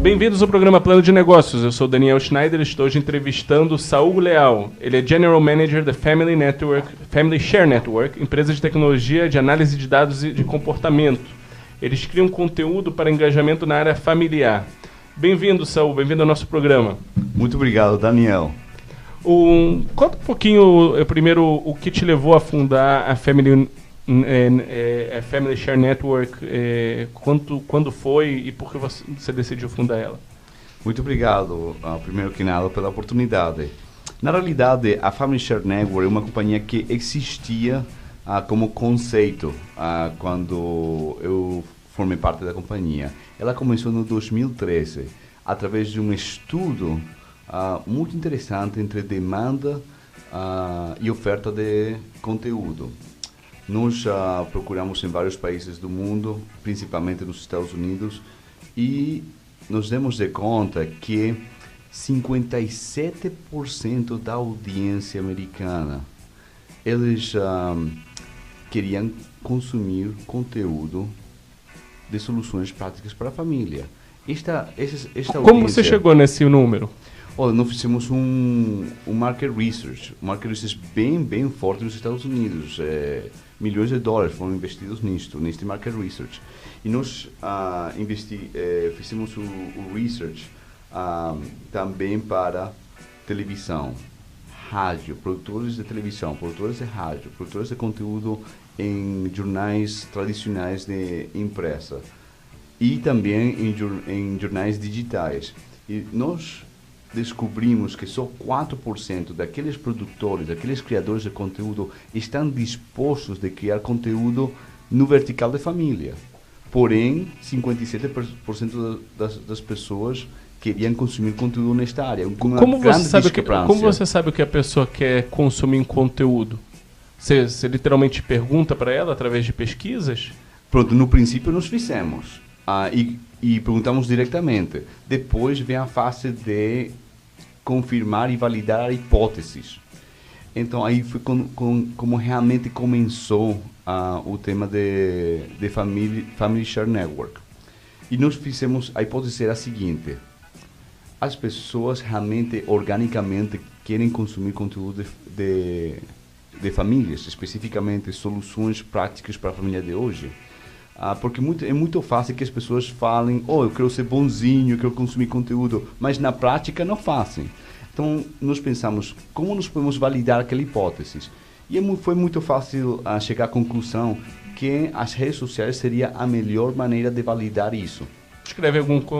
Bem-vindos ao programa Plano de Negócios. Eu sou Daniel Schneider e estou hoje entrevistando Saul Leal. Ele é General Manager da Family Share Network, empresa de tecnologia de análise de dados e de comportamento. Eles criam conteúdo para engajamento na área familiar. Bem-vindo, Saul. Bem-vindo ao nosso programa. Muito obrigado, Daniel. Conta um pouquinho, primeiro, o que te levou a fundar a Family Share Network, quando foi e por que você decidiu fundar ela? Muito obrigado, primeiro que nada, pela oportunidade. Na realidade, a Family Share Network é uma companhia que existia como conceito quando eu formei parte da companhia. Ela começou no 2013, através de um estudo muito interessante entre demanda e oferta de conteúdo. Nós procuramos em vários países do mundo, principalmente nos Estados Unidos, e nos demos de conta que 57% da audiência americana, eles queriam consumir conteúdo de soluções práticas para a família. Como você chegou nesse número? Olha, nós fizemos um market research bem forte nos Estados Unidos. Milhões de dólares foram investidos neste market research. E nós fizemos o research também para televisão, rádio, produtores de televisão, produtores de rádio, produtores de conteúdo em jornais tradicionais de impressa e também em jornais digitais. E nós descobrimos que só 4% daqueles produtores, daqueles criadores de conteúdo estão dispostos a criar conteúdo no vertical de família. Porém, 57% das pessoas queriam consumir conteúdo nesta área. Como você sabe o que a pessoa quer consumir em conteúdo? Você literalmente pergunta para ela através de pesquisas? Pronto, no princípio nós fizemos. E perguntamos diretamente. Depois vem a fase de confirmar e validar hipóteses. Então aí foi como realmente começou o tema de Family Share Network. E nós fizemos, a hipótese era a seguinte: as pessoas realmente, organicamente, querem consumir conteúdo de famílias, especificamente soluções práticas para a família de hoje. Porque é muito fácil que as pessoas falem, eu quero ser bonzinho, eu quero consumir conteúdo, mas na prática não fazem. Então, nós pensamos, como nós podemos validar aquela hipótese? E foi muito fácil chegar à conclusão que as redes sociais seria a melhor maneira de validar isso.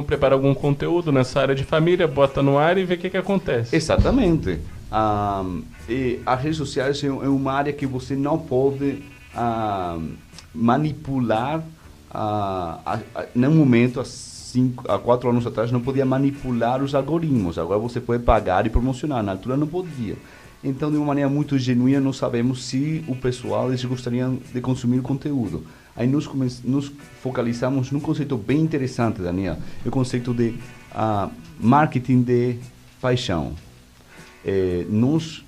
Prepara algum conteúdo nessa área de família, bota no ar e vê o que acontece. Exatamente. E as redes sociais é uma área que você não pode manipular. No momento, há 4 anos atrás, não podia manipular os algoritmos. Agora você pode pagar e promocionar. Na altura não podia. Então, de uma maneira muito genuína, nós sabemos se o pessoal eles gostariam de consumir conteúdo. Aí nós focalizamos num conceito bem interessante, Daniel. É o conceito de marketing de paixão. Nos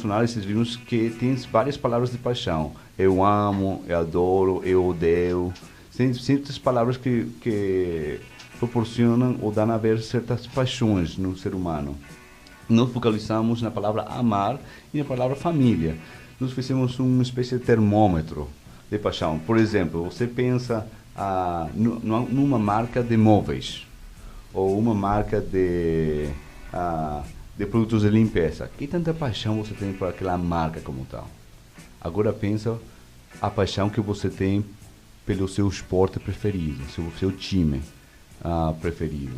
análises vimos que tem várias palavras de paixão. Eu amo, eu adoro, eu odeio. Certas palavras que proporcionam ou dão a ver certas paixões no ser humano. Nós focalizamos na palavra amar e na palavra família. Nós fizemos uma espécie de termômetro de paixão. Por exemplo, você pensa numa marca de móveis ou uma marca de produtos de limpeza. Que tanta paixão você tem por aquela marca como tal? Agora pensa a paixão que você tem pelo seu esporte preferido, seu time preferido.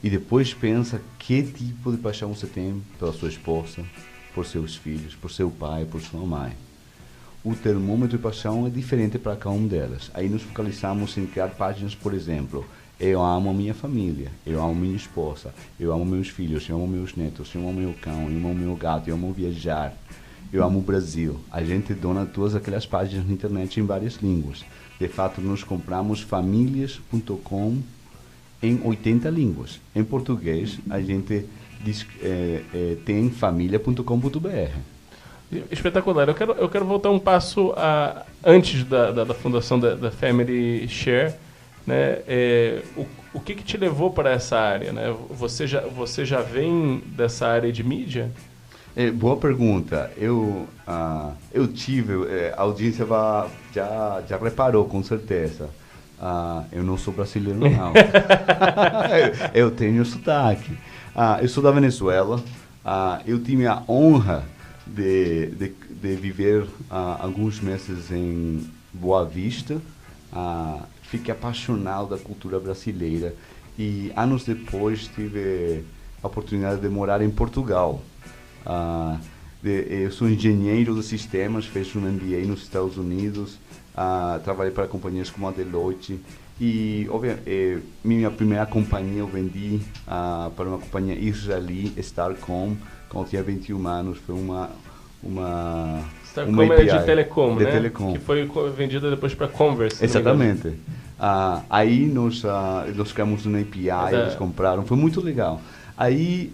E depois pensa que tipo de paixão você tem pela sua esposa, por seus filhos, por seu pai, por sua mãe. O termômetro de paixão é diferente para cada um delas. Aí nos focalizamos em criar páginas, por exemplo, eu amo a minha família, eu amo minha esposa, eu amo meus filhos, eu amo meus netos, eu amo meu cão, eu amo meu gato, eu amo viajar, eu amo o Brasil. A gente dona todas aquelas páginas na internet em várias línguas. De fato, nós compramos famílias.com em 80 línguas. Em português, a gente tem família.com.br. Espetacular. Eu quero voltar um passo antes da fundação da Family Share, né? O que te levou para essa área, né? Você já vem dessa área de mídia? Boa pergunta. Eu tive, a audiência já reparou, com certeza. Eu não sou brasileiro, não. Eu tenho sotaque. Eu sou da Venezuela. Eu tive a honra de viver alguns meses em Boa Vista. Fiquei apaixonado da cultura brasileira. E anos depois tive a oportunidade de morar em Portugal. Eu sou engenheiro de sistemas, fiz um MBA nos Estados Unidos, trabalhei para companhias como a Deloitte e minha primeira companhia eu vendi para uma companhia israeli, Starcom, quando eu tinha 21 anos. Foi uma Starcom é de telecom, de né? telecom. Que foi vendida depois para Converse. Exatamente. Aí nós criamos uma API, eles compraram, foi muito legal. Aí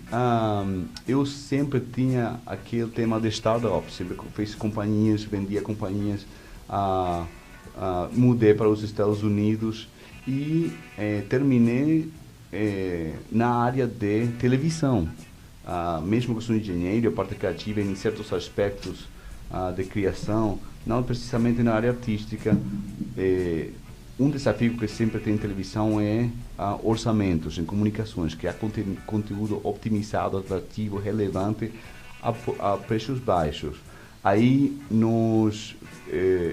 eu sempre tinha aquele tema de startup, sempre fiz companhias, vendia companhias, mudei para os Estados Unidos e terminei na área de televisão. Mesmo que eu sou engenheiro, a parte criativa em certos aspectos de criação, não precisamente na área artística. Um desafio que sempre tem em televisão é orçamentos em comunicações, criar conteúdo optimizado, atrativo, relevante a preços baixos. Aí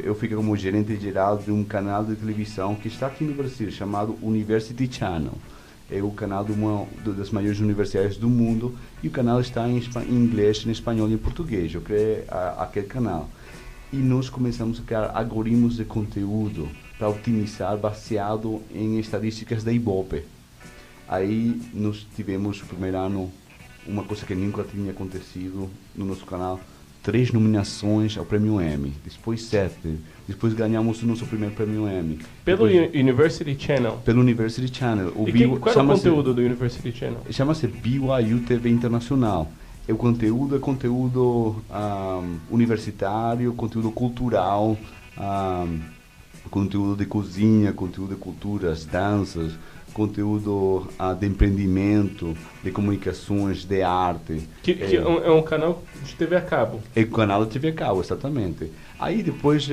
eu fiquei como gerente geral de um canal de televisão que está aqui no Brasil, chamado University Channel. É o canal de uma das maiores universidades do mundo e o canal está em inglês, em espanhol e em português. Eu criei aquele canal. E nós começamos a criar algoritmos de conteúdo para otimizar baseado em estatísticas da Ibope. Aí nós tivemos no primeiro ano uma coisa que nunca tinha acontecido no nosso canal, 3 nominações ao Prêmio Emmy, depois 7, depois ganhamos o nosso primeiro Prêmio Emmy. Pelo University Channel? Pelo University Channel. Qual é o conteúdo do University Channel? Chama-se BYU TV Internacional. O conteúdo é conteúdo universitário, conteúdo cultural, conteúdo de cozinha, conteúdo de culturas, danças, conteúdo de empreendimento, de comunicações, de arte. É um canal de TV a cabo. É o canal de TV a cabo, exatamente. Aí depois,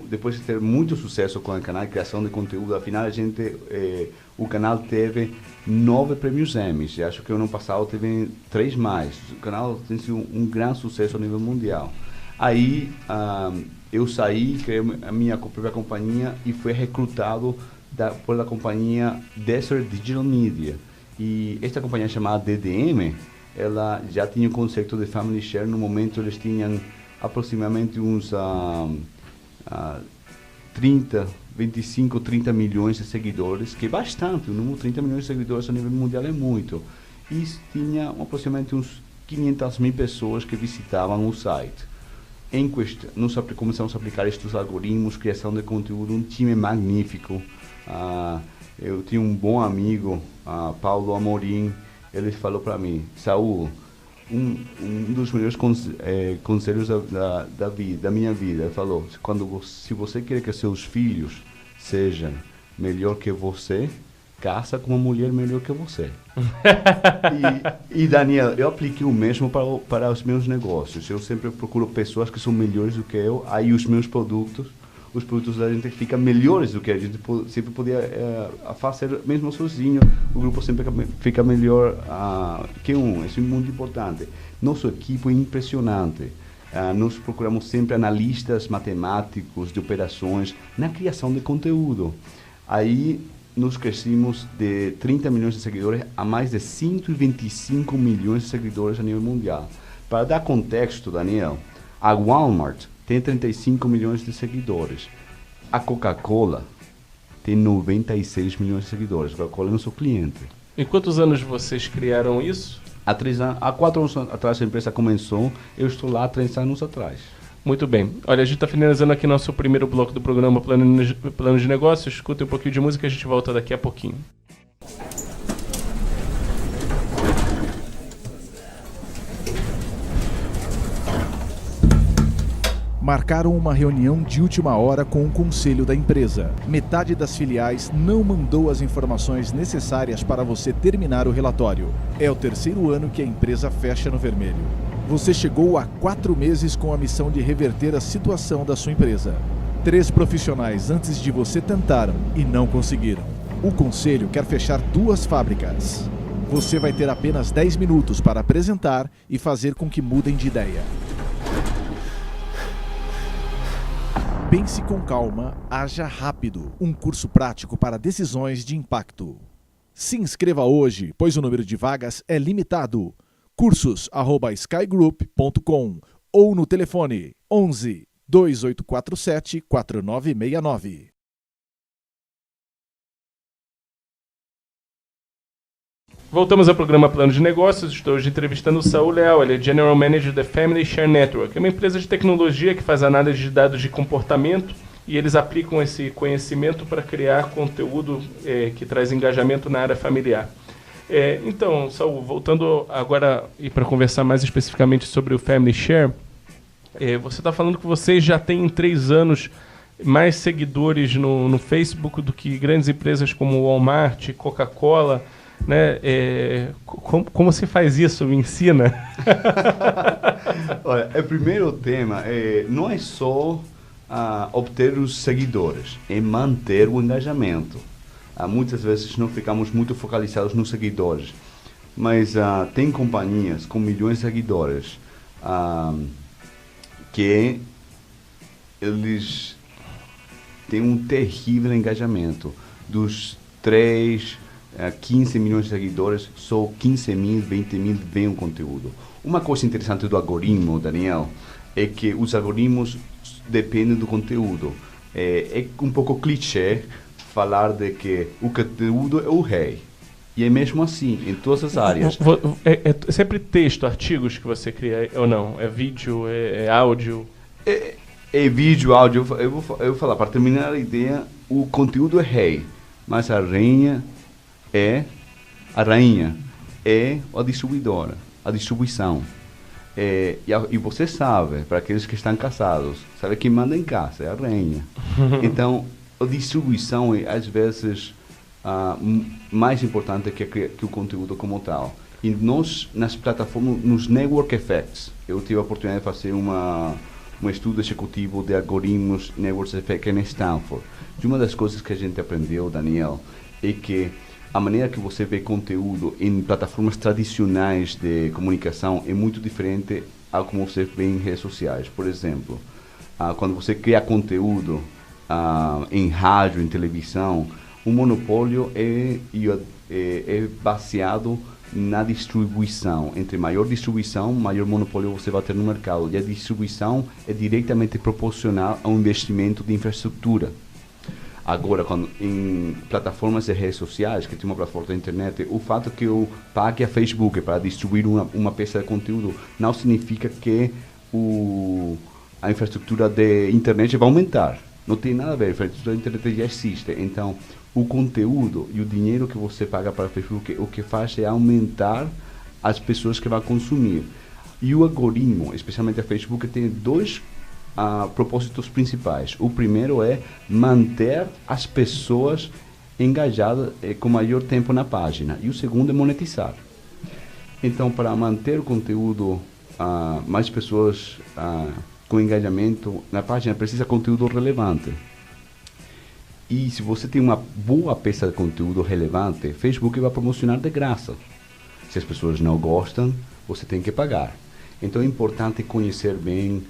depois de ter muito sucesso com o canal de criação de conteúdo, afinal o canal teve 9 prêmios Emmy. Acho que o ano passado teve 3 mais. O canal tem sido um grande sucesso a nível mundial. Aí eu saí, criei a minha própria companhia e fui recrutado pela companhia Desert Digital Media. E esta companhia chamada DDM, ela já tinha o conceito de Family Share. No momento eles tinham aproximadamente uns 25, 30 milhões de seguidores, que é bastante. O número de 30 milhões de seguidores a nível mundial é muito. E tinha aproximadamente uns 500 mil pessoas que visitavam o site. Nós começamos a aplicar estes algoritmos, criação de conteúdo, um time magnífico. Eu tinha um bom amigo, Paulo Amorim. Ele falou para mim: Saúl, um dos melhores conselhos da minha vida. Ele falou: se você quer que seus filhos sejam melhor que você, casa com uma mulher melhor que você. e Daniel, eu apliquei o mesmo para os meus negócios. Eu sempre procuro pessoas que são melhores do que eu. Aí os produtos da gente ficam melhores do que a gente sempre podia fazer mesmo sozinho. O grupo sempre fica melhor que um. Isso é muito importante. Nosso equipe é impressionante. Nós procuramos sempre analistas matemáticos de operações na criação de conteúdo. Aí nós crescimos de 30 milhões de seguidores a mais de 125 milhões de seguidores a nível mundial. Para dar contexto, Daniel, a Walmart tem 35 milhões de seguidores. A Coca-Cola tem 96 milhões de seguidores. A Coca-Cola é nosso cliente. Em quantos anos vocês criaram isso? Há 4 anos atrás a empresa começou. Eu estou lá há 3 anos atrás. Muito bem. Olha, a gente está finalizando aqui nosso primeiro bloco do programa Plano de Negócios. Escutem um pouquinho de música e a gente volta daqui a pouquinho. Marcaram uma reunião de última hora com o conselho da empresa. Metade das filiais não mandou as informações necessárias para você terminar o relatório. É o terceiro ano que a empresa fecha no vermelho. Você chegou a 4 meses com a missão de reverter a situação da sua empresa. 3 profissionais antes de você tentaram e não conseguiram. O conselho quer fechar 2 fábricas. Você vai ter apenas 10 minutos para apresentar e fazer com que mudem de ideia. Pense com calma, haja rápido. Um curso prático para decisões de impacto. Se inscreva hoje, pois o número de vagas é limitado. cursos@skygroup.com ou no telefone 11 2847 4969. Voltamos ao programa Plano de Negócios. Estou hoje entrevistando o Saul Leal. Ele é General Manager da Family Share Network. É uma empresa de tecnologia que faz análise de dados de comportamento e eles aplicam esse conhecimento para criar conteúdo que traz engajamento na área familiar. Então, Saul, voltando agora e para conversar mais especificamente sobre o Family Share, você está falando que vocês já têm em 3 anos mais seguidores no Facebook do que grandes empresas como Walmart, Coca-Cola, né? Como se faz isso? Me ensina. Olha, o primeiro tema não é só obter os seguidores, é manter o engajamento. Muitas vezes não ficamos muito focalizados nos seguidores, mas tem companhias com milhões de seguidores que eles têm um terrível engajamento. Dos 15 milhões de seguidores, só 15 mil, 20 mil veem o conteúdo. Uma coisa interessante do algoritmo, Daniel, é que os algoritmos dependem do conteúdo. É um pouco clichê falar de que o conteúdo é o rei. E é mesmo assim, em todas as áreas. É sempre texto, artigos que você cria, ou não? É vídeo, é áudio? É vídeo, áudio. Eu vou falar, para terminar a ideia, o conteúdo é rei, mas a rainha é a distribuidora, a distribuição. E você sabe, para aqueles que estão casados, sabe quem manda em casa, é a rainha. Então, a distribuição é, às vezes, mais importante que o conteúdo como tal. E nós, nas plataformas, nos network effects, eu tive a oportunidade de fazer um estudo executivo de algoritmos network effects em Stanford. E uma das coisas que a gente aprendeu, Daniel, é que a maneira que você vê conteúdo em plataformas tradicionais de comunicação é muito diferente a como você vê em redes sociais. Por exemplo, quando você cria conteúdo em rádio, em televisão, o monopólio é baseado na distribuição. Entre maior distribuição, maior monopólio você vai ter no mercado. E a distribuição é diretamente proporcional ao investimento de infraestrutura. Agora, em plataformas de redes sociais, que tem uma plataforma da internet, o fato que eu pague a Facebook para distribuir uma peça de conteúdo não significa que a infraestrutura de internet vai aumentar. Não tem nada a ver, a infraestrutura da internet já existe. Então, o conteúdo e o dinheiro que você paga para o Facebook, o que faz é aumentar as pessoas que vão consumir. E o algoritmo, especialmente a Facebook, tem 2 propósitos principais. O primeiro é manter as pessoas engajadas com maior tempo na página. E o segundo é monetizar. Então, para manter o conteúdo, mais pessoas com engajamento na página, precisa de conteúdo relevante. E se você tem uma boa peça de conteúdo relevante, Facebook vai promocionar de graça. Se as pessoas não gostam, você tem que pagar. Então é importante conhecer bem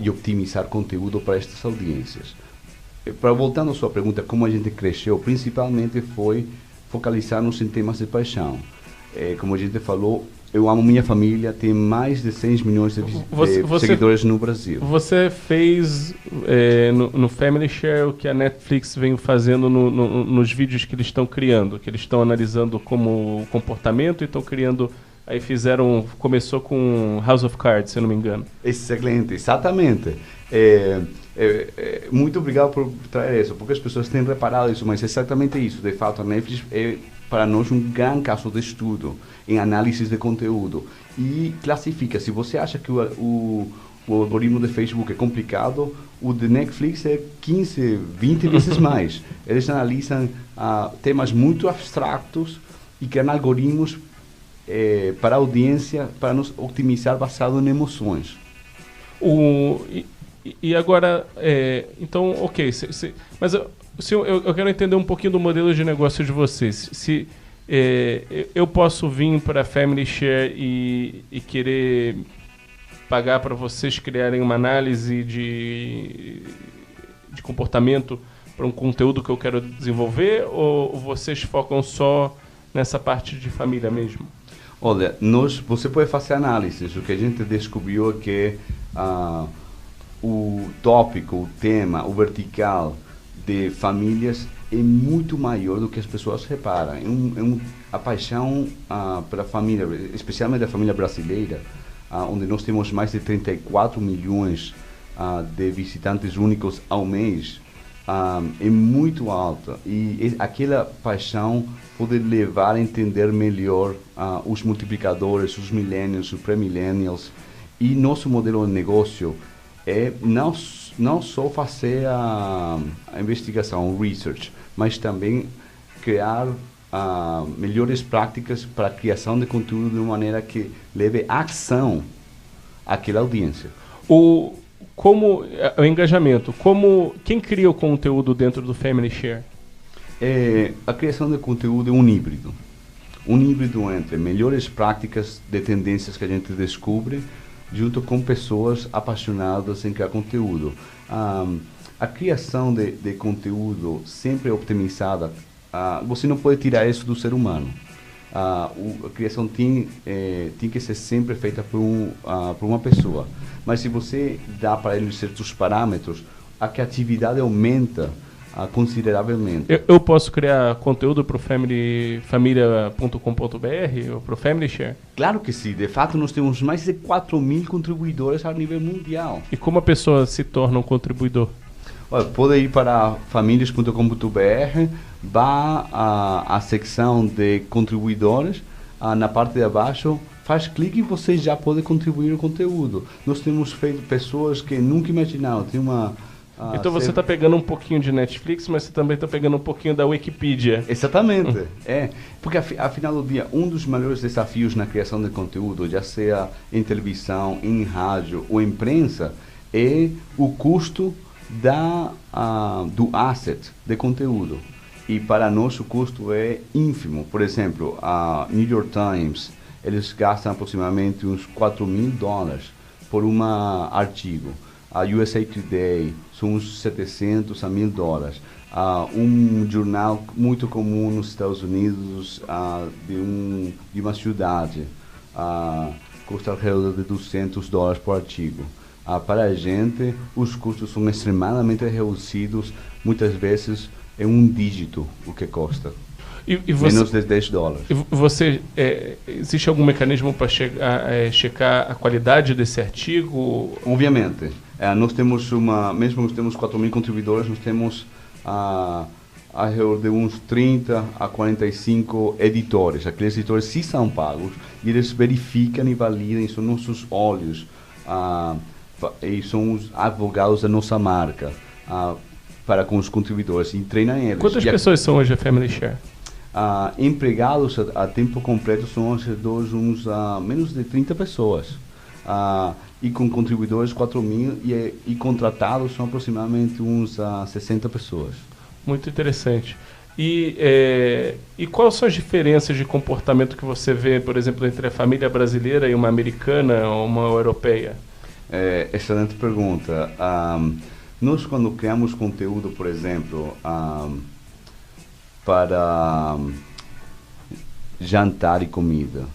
e optimizar conteúdo para estas audiências. Para voltando à sua pergunta, como a gente cresceu, principalmente foi focalizar-nos em temas de paixão. Como a gente falou, eu amo minha família, tem mais de 6 milhões de seguidores no Brasil. Você fez no Family Share o que a Netflix vem fazendo nos vídeos que eles estão criando, que eles estão analisando como comportamento e estão criando. Aí começou com House of Cards, se eu não me engano. Excelente, exatamente. Muito obrigado por trazer isso, porque as pessoas têm reparado isso, mas é exatamente isso. De fato, a Netflix é para nós um grande caso de estudo em análise de conteúdo. E classifica, se você acha que o o algoritmo de Facebook é complicado, o de Netflix é 15, 20 vezes mais. Eles analisam temas muito abstratos e criam algoritmos para a audiência, para nos otimizar baseado em emoções. E agora, então, ok, mas eu quero entender um pouquinho do modelo de negócio de vocês. Se eu posso vir para a Family Share e querer pagar para vocês criarem uma análise de comportamento para um conteúdo que eu quero desenvolver, ou vocês focam só nessa parte de família mesmo? Olha, você pode fazer análises. O que a gente descobriu é que o tópico, o tema, o vertical de famílias é muito maior do que as pessoas reparam. A paixão pela família, especialmente a família brasileira, onde nós temos mais de 34 milhões de visitantes únicos ao mês, é muito alta. E aquela paixão pode levar a entender melhor os multiplicadores, os millennials, os pré-millennials. E nosso modelo de negócio é não só fazer a investigação, o research, mas também criar melhores práticas para a criação de conteúdo de uma maneira que leve a ação àquela audiência. O engajamento, quem cria o conteúdo dentro do Family Share? A criação de conteúdo é um híbrido entre melhores práticas de tendências que a gente descobre, junto com pessoas apaixonadas em criar conteúdo. A criação de conteúdo sempre é optimizada. Você não pode tirar isso do ser humano. A criação tem que ser sempre feita por uma pessoa. Mas se você dá para ele certos parâmetros, a criatividade aumenta consideravelmente. Eu posso criar conteúdo para o família.com.br ou para o Family Share? Claro que sim. De fato, nós temos mais de 4.000 contribuidores a nível mundial. E como a pessoa se torna um contribuidor? Olha, pode ir para famílias.com.br, vá à secção de contribuidores, na parte de abaixo, faz clique e você já pode contribuir o conteúdo. Nós temos feito pessoas que nunca imaginaram. Tem então você está pegando um pouquinho de Netflix, mas você também está pegando um pouquinho da Wikipedia. Exatamente. Porque afinal do dia, um dos maiores desafios na criação de conteúdo, já seja em televisão, em rádio ou em imprensa, é o custo do asset de conteúdo. E para nós o custo é ínfimo. Por exemplo, a New York Times, eles gastam aproximadamente uns $4.000 por um artigo. A USA Today são uns $700 a $1.000. Um jornal muito comum nos Estados Unidos, de uma cidade, custa ao redor de $200 por artigo. Para a gente, os custos são extremamente reduzidos, muitas vezes é um dígito o que custa. Menos de $10. Existe algum mecanismo para checar a qualidade desse artigo? Obviamente. Nós temos mesmo nós temos 4.000 contribuidores, nós temos ao redor de uns 30 a 45 editores. Aqueles editores sim são pagos e eles verificam e validam, são nossos olhos, e são os advogados da nossa marca para com os contribuidores e treinam eles. Quantas pessoas são hoje a Family Share? Empregados a tempo completo são uns menos de 30 pessoas. E com contribuidores 4.000 e contratados são aproximadamente uns 60 pessoas. Muito interessante. E quais são as diferenças de comportamento que você vê, por exemplo, entre a família brasileira e uma americana ou uma europeia? Excelente pergunta. Nós, quando criamos conteúdo, por exemplo, para jantar e comida,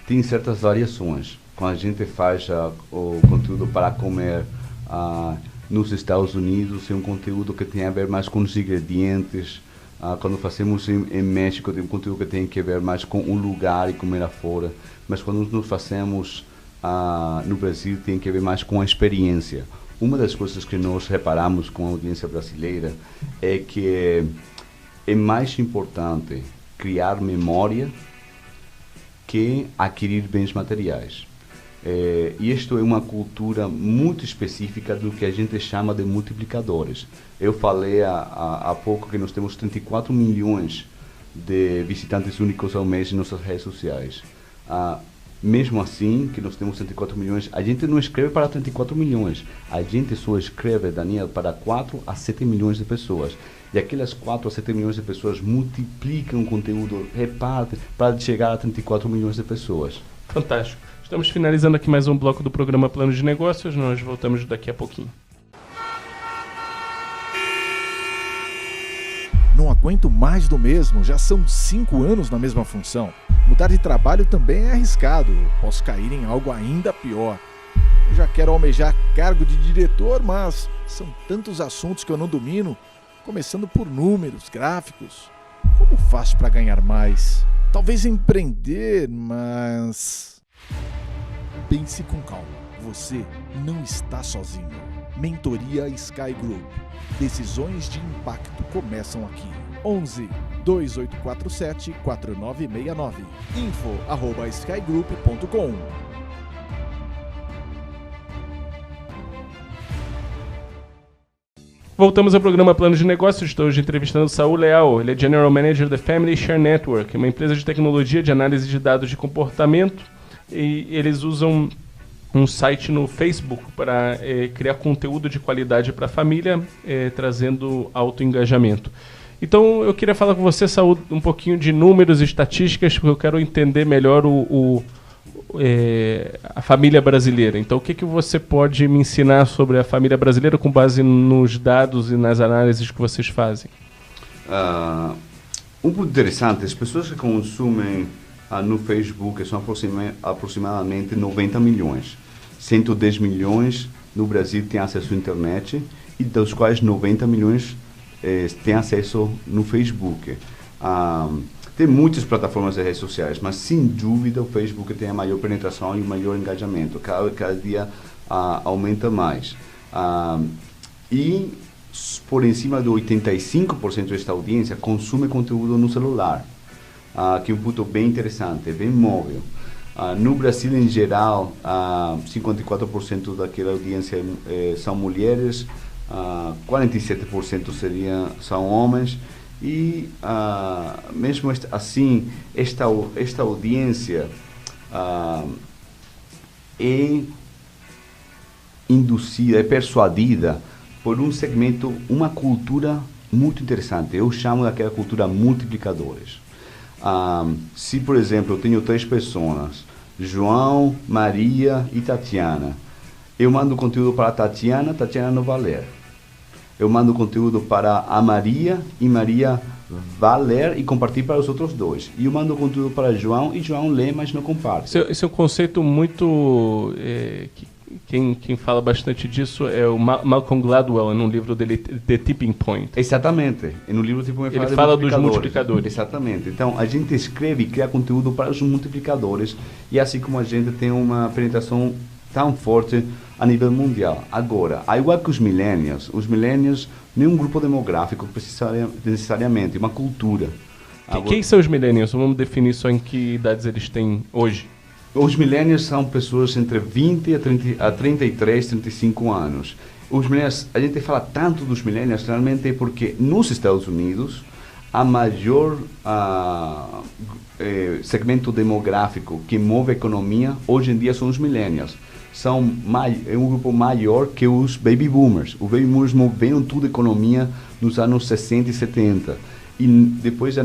tem certas variações. Quando a gente faz o conteúdo para comer nos Estados Unidos, é um conteúdo que tem a ver mais com os ingredientes. Quando fazemos em México, tem um conteúdo que tem a ver mais com o lugar e comer afora. Mas quando nós fazemos no Brasil, tem a ver mais com a experiência. Uma das coisas que nós reparamos com a audiência brasileira é que é mais importante criar memória que adquirir bens materiais. E isto é uma cultura muito específica do que a gente chama de multiplicadores. Eu falei há pouco que nós temos 34 milhões de visitantes únicos ao mês em nossas redes sociais. Mesmo assim, que nós temos 34 milhões, a gente não escreve para 34 milhões. A gente só escreve, Daniel, para 4 a 7 milhões de pessoas. E aquelas 4 a 7 milhões de pessoas multiplicam o conteúdo, repartem para chegar a 34 milhões de pessoas. Fantástico. Estamos finalizando aqui mais um bloco do programa Plano de Negócios. Nós voltamos daqui a pouquinho. Não aguento mais do mesmo, já são 5 anos na mesma função. Mudar de trabalho também é arriscado, posso cair em algo ainda pior. Eu já quero almejar cargo de diretor, mas são tantos assuntos que eu não domino, começando por números, gráficos. Como faço para ganhar mais? Talvez empreender, mas... Pense com calma, você não está sozinho. Mentoria Sky Group. Decisões de impacto começam aqui. 11 2847 4969. info@skygroup.com. Voltamos ao programa Plano de Negócios. Estou hoje entrevistando o Saul Leal. Ele é General Manager da Family Share Network, uma empresa de tecnologia de análise de dados de comportamento. E eles usam um site no Facebook para criar conteúdo de qualidade para a família, trazendo alto engajamento. Então, eu queria falar com você, Saul, um pouquinho de números e estatísticas, porque eu quero entender melhor a família brasileira. Então, o que você pode me ensinar sobre a família brasileira com base nos dados e nas análises que vocês fazem? Um ponto interessante, as pessoas que consumem no Facebook são aproximadamente 90 milhões. 110 milhões no Brasil têm acesso à internet, e dos quais 90 milhões têm acesso no Facebook. Tem muitas plataformas de redes sociais, mas sem dúvida o Facebook tem a maior penetração e o maior engajamento. Cada dia aumenta mais. E por cima de 85% desta audiência consome conteúdo no celular. Que é um ponto bem interessante, bem móvel. No Brasil, em geral, 54% daquela audiência são mulheres, 47% são homens, e mesmo assim, esta audiência é induzida, é persuadida por um segmento, uma cultura muito interessante. Eu chamo daquela cultura multiplicadores. Se, por exemplo, eu tenho 3 pessoas, João, Maria e Tatiana, eu mando conteúdo para a Tatiana não vai ler. Eu mando conteúdo para a Maria, e Maria vai ler e compartilha para os outros 2. E eu mando conteúdo para João, e João lê, mas não compartilha. Esse é um conceito muito... Quem fala bastante disso é o Malcolm Gladwell, num livro dele, The Tipping Point. Exatamente. E no livro tipo, ele fala dos multiplicadores. Exatamente. Então, a gente escreve e cria conteúdo para os multiplicadores, e assim como a gente tem uma penetração tão forte a nível mundial. Agora, igual que os millennials não é um grupo demográfico necessariamente, é uma cultura. Quem são os millennials? Vamos definir só em que idades eles têm hoje. Os millennials são pessoas entre 20 a 33, 35 anos. Os millennials, a gente fala tanto dos millennials, realmente é porque nos Estados Unidos, a maior segmento demográfico que move a economia hoje em dia são os millennials. É um grupo maior que os baby boomers. Os baby boomers moveram toda a economia nos anos 60 e 70. E depois da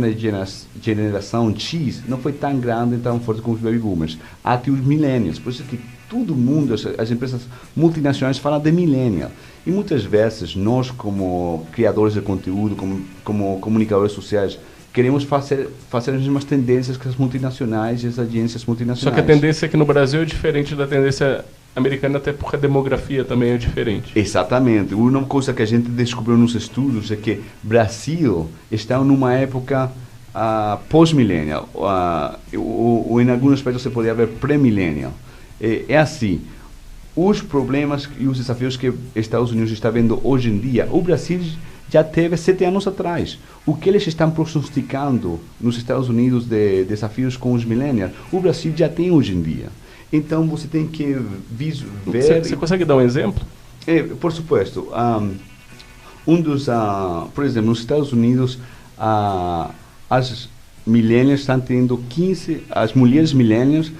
geração X, não foi tão grande e tão forte como os baby boomers. Até os millennials. Por isso que todo mundo, as empresas multinacionais falam de millennial. E muitas vezes nós, como criadores de conteúdo, como comunicadores sociais, queremos fazer as mesmas tendências que as multinacionais e as agências multinacionais. Só que a tendência aqui no Brasil é diferente da tendência americana, até porque a demografia também é diferente. Exatamente. Uma coisa que a gente descobriu nos estudos é que Brasil está numa época pós-millennial, ou em alguns aspectos você poderia ver pré-millennial. É assim, os problemas e os desafios que Estados Unidos está vendo hoje em dia, o Brasil já teve 7 anos atrás. O que eles estão prognosticando nos Estados Unidos de desafios com os millennials, o Brasil já tem hoje em dia. Então você tem que ver... Você consegue dar um exemplo? Por supuesto. Por exemplo, nos Estados Unidos, as millennials estão tendo 15... As mulheres millennials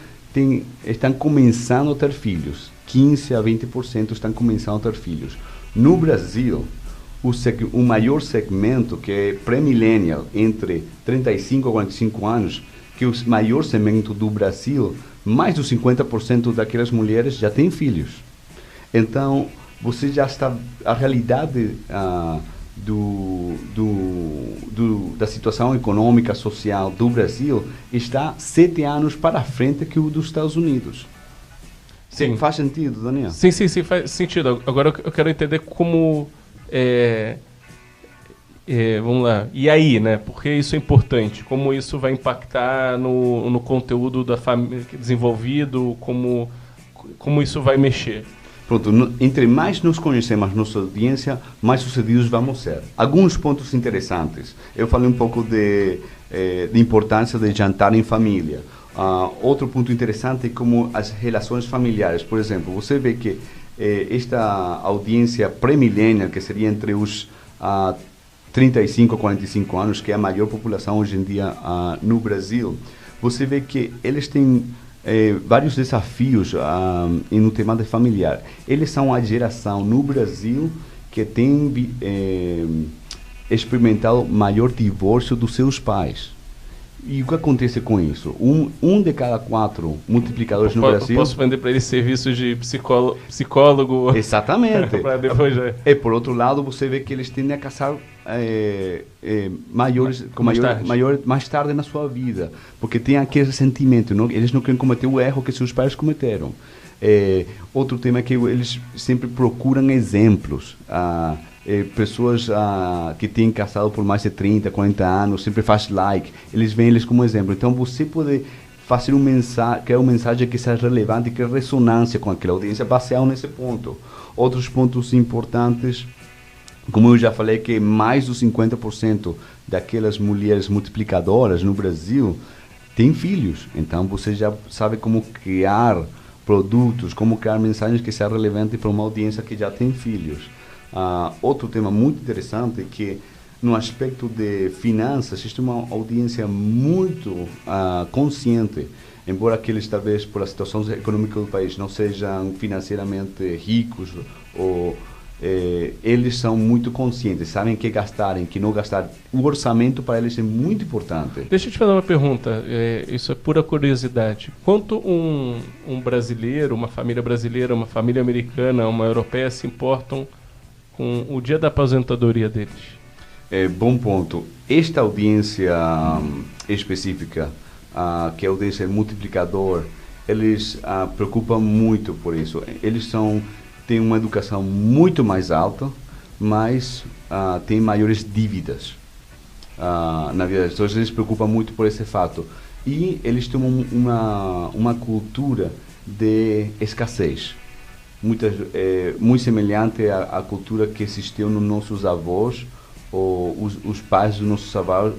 estão começando a ter filhos. 15 a 20% estão começando a ter filhos. No Brasil, o maior segmento, que é pré-millennial, entre 35 a 45 anos, que é o maior segmento do Brasil, mais de 50% daquelas mulheres já têm filhos. Então, você já está... A realidade da situação econômica, social do Brasil está 7 anos para frente que o dos Estados Unidos. Sim. Faz sentido, Daniel? Sim, faz sentido. Agora eu quero entender como... vamos lá. E aí, né? Por que isso é importante? Como isso vai impactar no conteúdo da família desenvolvido? Como isso vai mexer? Pronto, entre mais nos conhecemos nossa audiência, mais sucedidos vamos ser. Alguns pontos interessantes. Eu falei um pouco de importância de jantar em família. Outro ponto interessante é como as relações familiares. Por exemplo, você vê que esta audiência pré-millennial, que seria entre os 35 a 45 anos, que é a maior população hoje em dia no Brasil, você vê que eles têm vários desafios no tema de familiar. Eles são a geração no Brasil que tem experimentado maior divórcio dos seus pais. E o que acontece com isso? Um de cada 4 multiplicadores no Brasil... Posso vender para eles serviços de psicólogo? Exatamente. Para depois por outro lado, você vê que eles tendem a casar mais tarde na sua vida, porque tem aquele ressentimento, eles não querem cometer o erro que seus pais cometeram. Outro tema é que eles sempre procuram exemplos. Pessoas que têm casado por mais de 30, 40 anos, sempre faz like, eles veem eles como exemplo. Então você pode fazer criar uma mensagem que seja relevante, que tenha ressonância com aquela audiência, baseado nesse ponto. Outros pontos importantes, como eu já falei, que mais de 50% daquelas mulheres multiplicadoras no Brasil têm filhos. Então você já sabe como criar produtos, como criar mensagens que sejam relevantes para uma audiência que já tem filhos. Outro tema muito interessante é que, no aspecto de finanças, existe uma audiência muito consciente, embora aqueles, talvez, por a situação econômica do país, não sejam financeiramente ricos, eles são muito conscientes, sabem que gastar, em que não gastar. O orçamento para eles é muito importante. Deixa eu te fazer uma pergunta, isso é pura curiosidade. Quanto um brasileiro, uma família brasileira, uma família americana, uma europeia se importam com o dia da aposentadoria deles? Bom ponto. Esta audiência específica, que é a audiência multiplicador, eles preocupam muito por isso. Eles têm uma educação muito mais alta, mas têm maiores dívidas na vida. Então eles se preocupam muito por esse fato. E eles têm uma cultura de escassez. Muito semelhante à cultura que existiu nos nossos avós, ou os pais dos nossos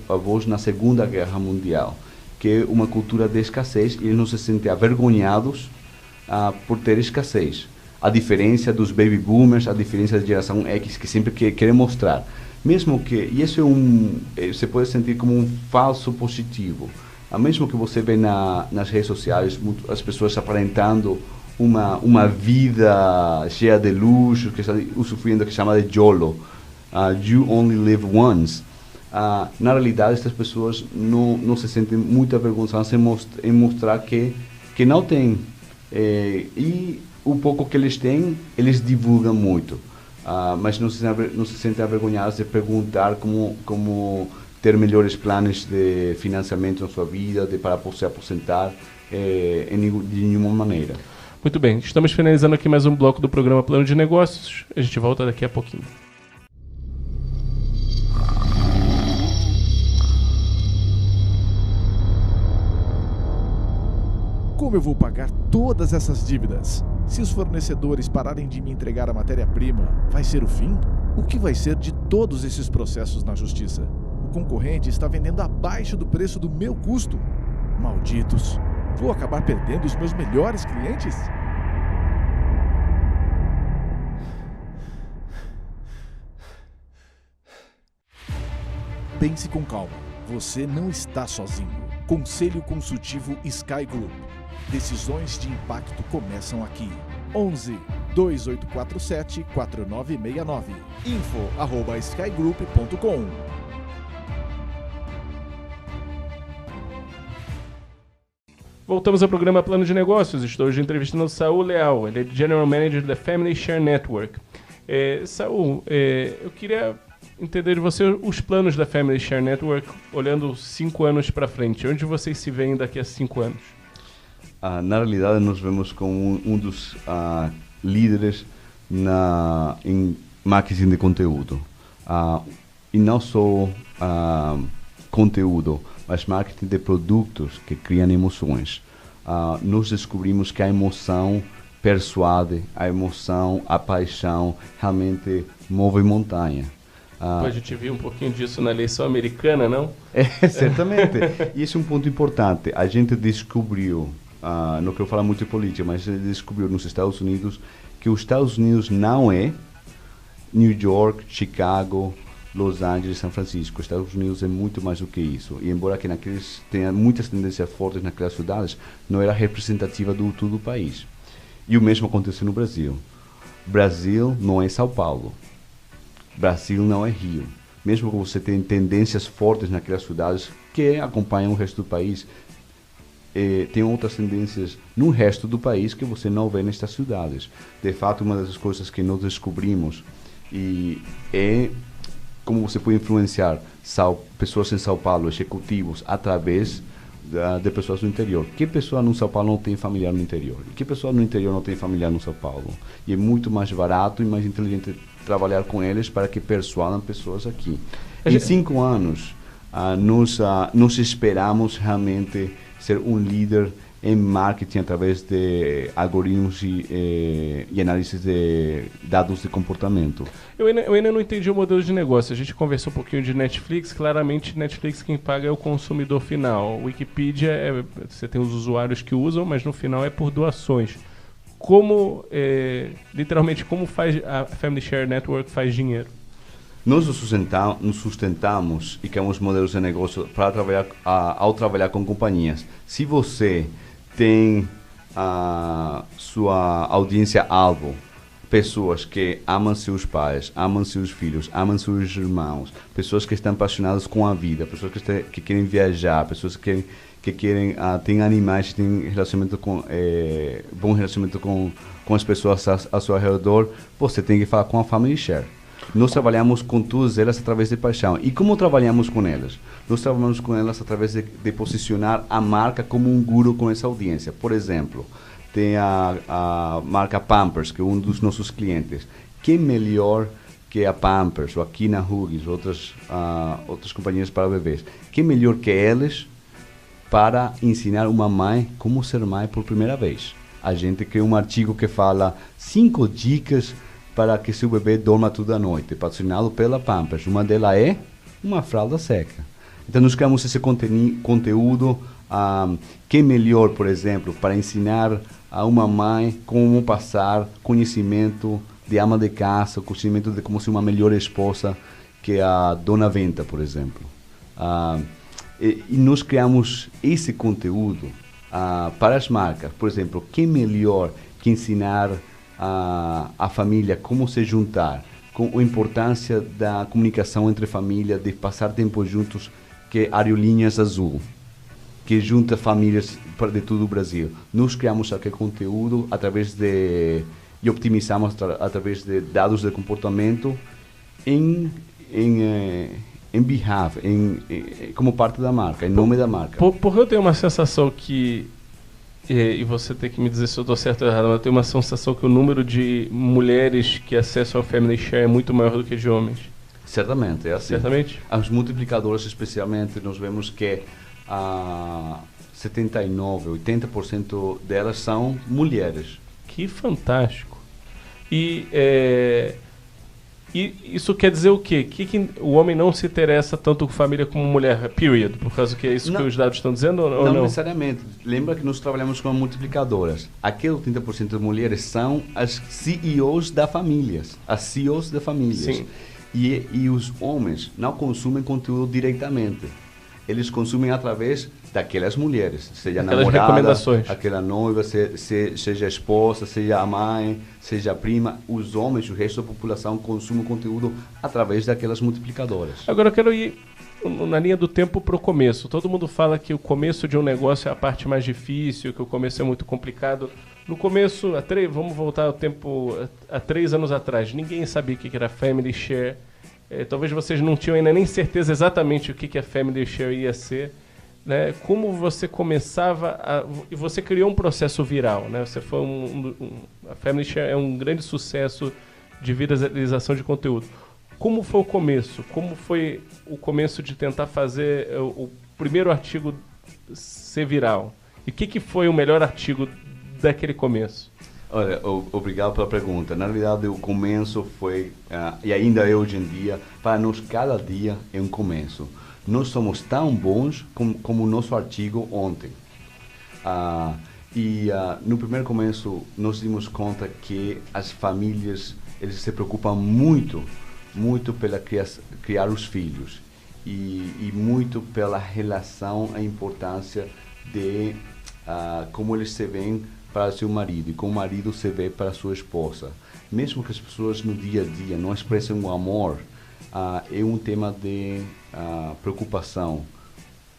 avós na Segunda Guerra Mundial, que é uma cultura de escassez, e eles não se sentem avergonhados por ter escassez. A diferença dos baby boomers, a diferença da geração X, que sempre querem mostrar. Mesmo que, e isso você pode sentir como um falso positivo, mesmo que você vê nas redes sociais as pessoas aparentando uma vida cheia de luxo, que está usufruindo, que se chama de YOLO, You Only Live Once. Na realidade, estas pessoas não se sentem muito avergonzadas em mostrar que não têm. E o pouco que eles têm, eles divulgam muito. Mas não se sentem avergonhados de perguntar como ter melhores planos de financiamento na sua vida, para se aposentar de nenhuma maneira. Muito bem, estamos finalizando aqui mais um bloco do programa Plano de Negócios. A gente volta daqui a pouquinho. Como eu vou pagar todas essas dívidas? Se os fornecedores pararem de me entregar a matéria-prima, vai ser o fim? O que vai ser de todos esses processos na justiça? O concorrente está vendendo abaixo do preço do meu custo. Malditos! Vou acabar perdendo os meus melhores clientes? Pense com calma. Você não está sozinho. Conselho Consultivo Sky Group. Decisões de impacto começam aqui. 11 2847 4969. info@skygroup.com. Voltamos ao programa Plano de Negócios. Estou hoje entrevistando o Saul Leal. Ele é General Manager da Family Share Network. Saul, eu queria entender de você os planos da Family Share Network olhando 5 anos para frente. Onde vocês se veem daqui a 5 anos? Na realidade, nos vemos como um dos líderes em marketing de conteúdo. E não só conteúdo, mas marketing de produtos que criam emoções. Nós descobrimos que a emoção persuade, a emoção, a paixão realmente move montanha. A gente viu um pouquinho disso na eleição americana, não? Certamente. E esse é um ponto importante. A gente descobriu, não quero falar muito de política, mas a gente descobriu nos Estados Unidos que os Estados Unidos não é New York, Chicago, Los Angeles, São Francisco. Os Estados Unidos é muito mais do que isso. E embora que naqueles tenha muitas tendências fortes naquelas cidades, não era representativa do todo o país. E o mesmo aconteceu no Brasil. Brasil não é São Paulo. Brasil não é Rio. Mesmo que você tenha tendências fortes naquelas cidades que acompanham o resto do país, tem outras tendências no resto do país que você não vê nestas cidades. De fato, uma das coisas que nós descobrimos é como você pode influenciar pessoas em São Paulo, executivos, através de pessoas do interior. Que pessoa no São Paulo não tem familiar no interior? E que pessoa no interior não tem familiar no São Paulo? E é muito mais barato e mais inteligente trabalhar com eles para que persuadam pessoas aqui. Em 5 anos, nós esperamos realmente ser um líder em marketing através de algoritmos e análise de dados de comportamento. Eu ainda não entendi o modelo de negócio. A gente conversou um pouquinho de Netflix. Claramente, Netflix quem paga é o consumidor final. Wikipedia, você tem os usuários que usam, mas no final é por doações. Literalmente, como a Family Share Network faz dinheiro? Nós nos sustentamos e criamos modelos de negócio para trabalhar, ao trabalhar com companhias. Se você tem sua audiência-alvo, pessoas que amam seus pais, amam seus filhos, amam seus irmãos, pessoas que estão apaixonadas com a vida, pessoas que querem viajar, pessoas que querem têm animais, que têm bom relacionamento com as pessoas ao seu redor, você tem que falar com a Family Share. Nós trabalhamos com todas elas através de paixão. E como trabalhamos com elas? Nós trabalhamos com elas através de posicionar a marca como um guru com essa audiência. Por exemplo, tem a marca Pampers, que é um dos nossos clientes. Quem melhor que a Pampers, ou a Kina Huggies, outras companhias para bebês? Quem melhor que eles para ensinar uma mãe como ser mãe por primeira vez? A gente criou um artigo que fala 5 dicas para que seu bebê dorma toda a noite, patrocinado pela Pampers. Uma delas é uma fralda seca. Então, nós criamos esse conteúdo, que é melhor, por exemplo, para ensinar a uma mãe como passar conhecimento de ama de casa, conhecimento de como ser uma melhor esposa que a dona Venta, por exemplo. E nós criamos esse conteúdo para as marcas. Por exemplo, que é melhor que ensinar a família como se juntar, com a importância da comunicação entre família, de passar tempo juntos, que Aerolíneas Azul, que junta famílias de todo o Brasil. Nós criamos aquele conteúdo e optimizamos através de dados de comportamento em behalf, como parte da marca, em nome da marca. Porque eu tenho uma sensação que, e você tem que me dizer se eu estou certo ou errado, mas eu tenho uma sensação que o número de mulheres que acessam a Family Share é muito maior do que de homens. Certamente, é assim. Certamente? As multiplicadoras, especialmente, nós vemos que 79%, 80% delas são mulheres. Que fantástico. E E isso quer dizer o quê? Que o homem não se interessa tanto com família como mulher, period? Por causa que é isso que os dados estão dizendo ou não? Não necessariamente. Lembra que nós trabalhamos com multiplicadoras. Aqueles 30% de mulheres são as CEOs da famílias. As CEOs da famílias. Sim. E os homens não consumem conteúdo diretamente. Eles consumem através daquelas mulheres, seja aquelas namorada, recomendações. aquela noiva, seja a esposa, seja a mãe, seja a prima. Os homens, o resto da população, consumem conteúdo através daquelas multiplicadoras. Agora eu quero ir na linha do tempo para o começo. Todo mundo fala que o começo de um negócio é a parte mais difícil, que o começo é muito complicado. No começo, vamos voltar ao tempo, há 3 anos atrás, ninguém sabia o que era Family Share. Talvez vocês não tinham ainda nem certeza exatamente o que a Family Share ia ser. Né? Como você começava e você criou um processo viral, né? Você foi a Family Share é um grande sucesso de viralização de conteúdo. Como foi o começo? Como foi o começo de tentar fazer o primeiro artigo ser viral? E o que foi o melhor artigo daquele começo? Olha, obrigado pela pergunta. Na realidade, o começo foi, e ainda é hoje em dia, para nós cada dia é um começo. Nós somos tão bons como o nosso artigo ontem. No primeiro começo, nós dimos conta que as famílias eles se preocupam muito pela criar os filhos e muito pela relação, a importância de como eles se veem para seu marido e como o marido se vê para sua esposa. Mesmo que as pessoas no dia a dia não expressem o amor, é um tema de preocupação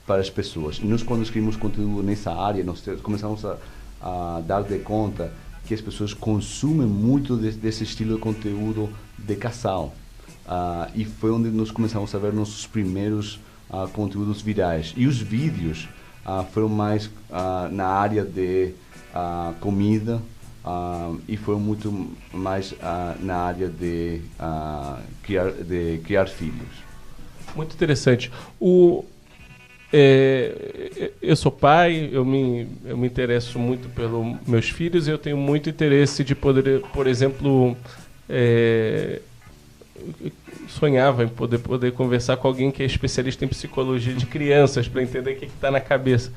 para as pessoas. E nós, quando escrevemos conteúdo nessa área, nós começamos a dar de conta que as pessoas consumem muito desse estilo de conteúdo de casal. E foi onde nós começamos a ver nossos primeiros conteúdos virais. E os vídeos foram mais na área de comida e foram muito mais na área de criar filhos. Muito interessante. Eu sou pai, eu me interesso muito pelos meus filhos e eu tenho muito interesse de poder, por exemplo, sonhava em poder conversar com alguém que é especialista em psicologia de crianças para entender o que está na cabeça.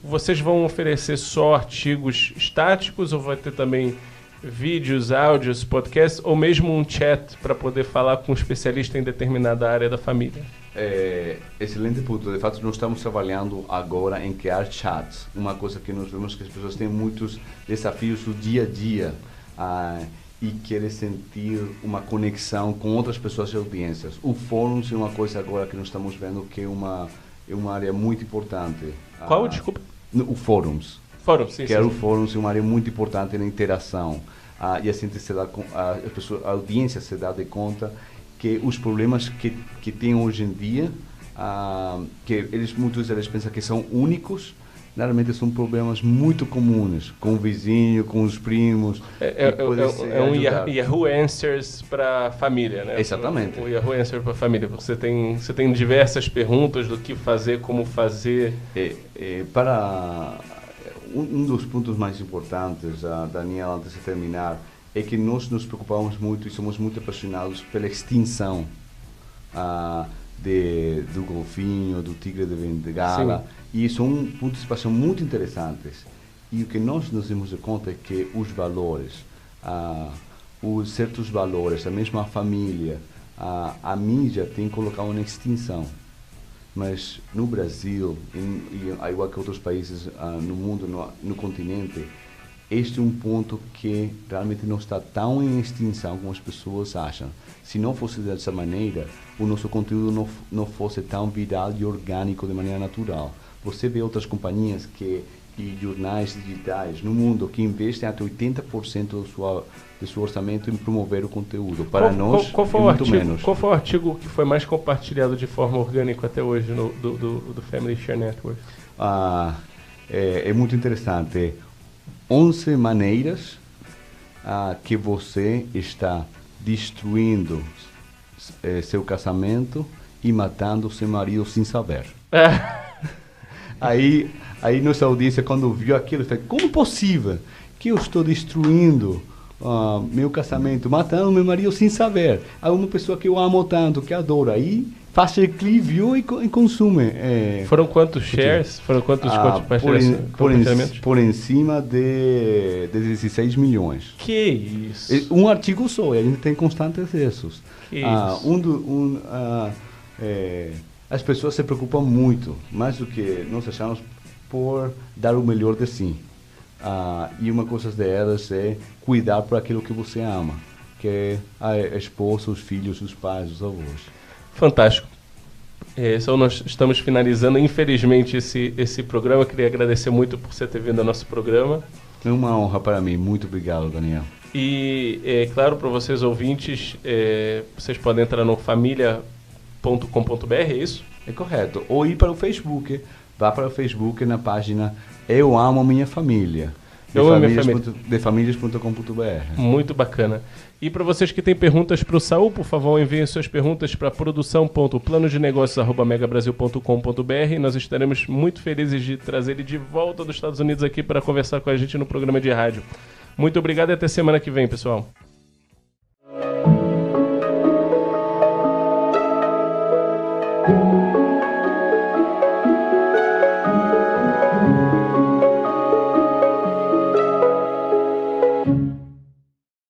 Vocês vão oferecer só artigos estáticos ou vai ter também vídeos, áudios, podcasts ou mesmo um chat para poder falar com um especialista em determinada área da família? Excelente ponto. De fato, nós estamos trabalhando agora em criar chats. Uma coisa que nós vemos que as pessoas têm muitos desafios no dia a dia e querem sentir uma conexão com outras pessoas e audiências. O fórum é uma coisa agora que nós estamos vendo que é uma área muito importante. Qual? Desculpa. O fóruns. Fórum, sim. O fórum é uma área muito importante na interação. E a gente a audiência se dá de conta que os problemas que tem hoje em dia, que muitos deles pensam que são únicos, normalmente são problemas muito comuns, com o vizinho, com os primos. É um Yahoo Answers para a família, né? Exatamente. Um Yahoo Answers para a família. Você tem diversas perguntas do que fazer, como fazer. Um dos pontos mais importantes, Daniel, antes de terminar, é que nós nos preocupamos muito e somos muito apaixonados pela extinção do golfinho, do tigre de Bengala. E são pontos de paixão muito interessantes. E o que nós nos damos conta é que os valores, os certos valores, a mesma família, a mídia tem colocado na extinção. Mas no Brasil, igual que outros países no mundo, no continente, este é um ponto que realmente não está tão em extinção como as pessoas acham. Se não fosse dessa maneira, o nosso conteúdo não fosse tão viral e orgânico de maneira natural. Você vê outras companhias e jornais digitais no mundo que investem até 80% do seu orçamento em promover o conteúdo. Para nós, muito menos. Qual foi o artigo que foi mais compartilhado de forma orgânica até hoje do Family Share Network? É muito interessante. 11 maneiras que você está destruindo seu casamento e matando seu marido sem saber. Aí nossa audiência, quando viu aquilo, falou: como possível que eu estou destruindo meu casamento, matando meu marido sem saber. Há uma pessoa que eu amo tanto, que adoro, aí faz clique, viu e consome. Foram quantos shares? Foram quantos compartilhamentos? Por em cima de 16 milhões. Que isso? Um artigo só, e a gente tem constantes acessos. Que isso? As pessoas se preocupam muito, mais do que nós achamos, por dar o melhor de si. E uma coisa delas é cuidar por aquilo que você ama, que é a esposa, os filhos, os pais, os avós. Fantástico. Só nós estamos finalizando, infelizmente, esse programa. Queria agradecer muito por você ter vindo ao nosso programa. É uma honra para mim. Muito obrigado, Daniel. E, claro, para vocês ouvintes, vocês podem entrar no família.com.br, é isso? É correto. Ou ir para o Facebook. Vá para o Facebook na página Eu Amo a Minha Família. Defamilias.com.br. Muito bacana. E para vocês que têm perguntas para o Saul, por favor, enviem suas perguntas para produção.planodenegócios@megabrasil.com.br. Nós estaremos muito felizes de trazer ele de volta dos Estados Unidos aqui para conversar com a gente no programa de rádio. Muito obrigado e até semana que vem, pessoal.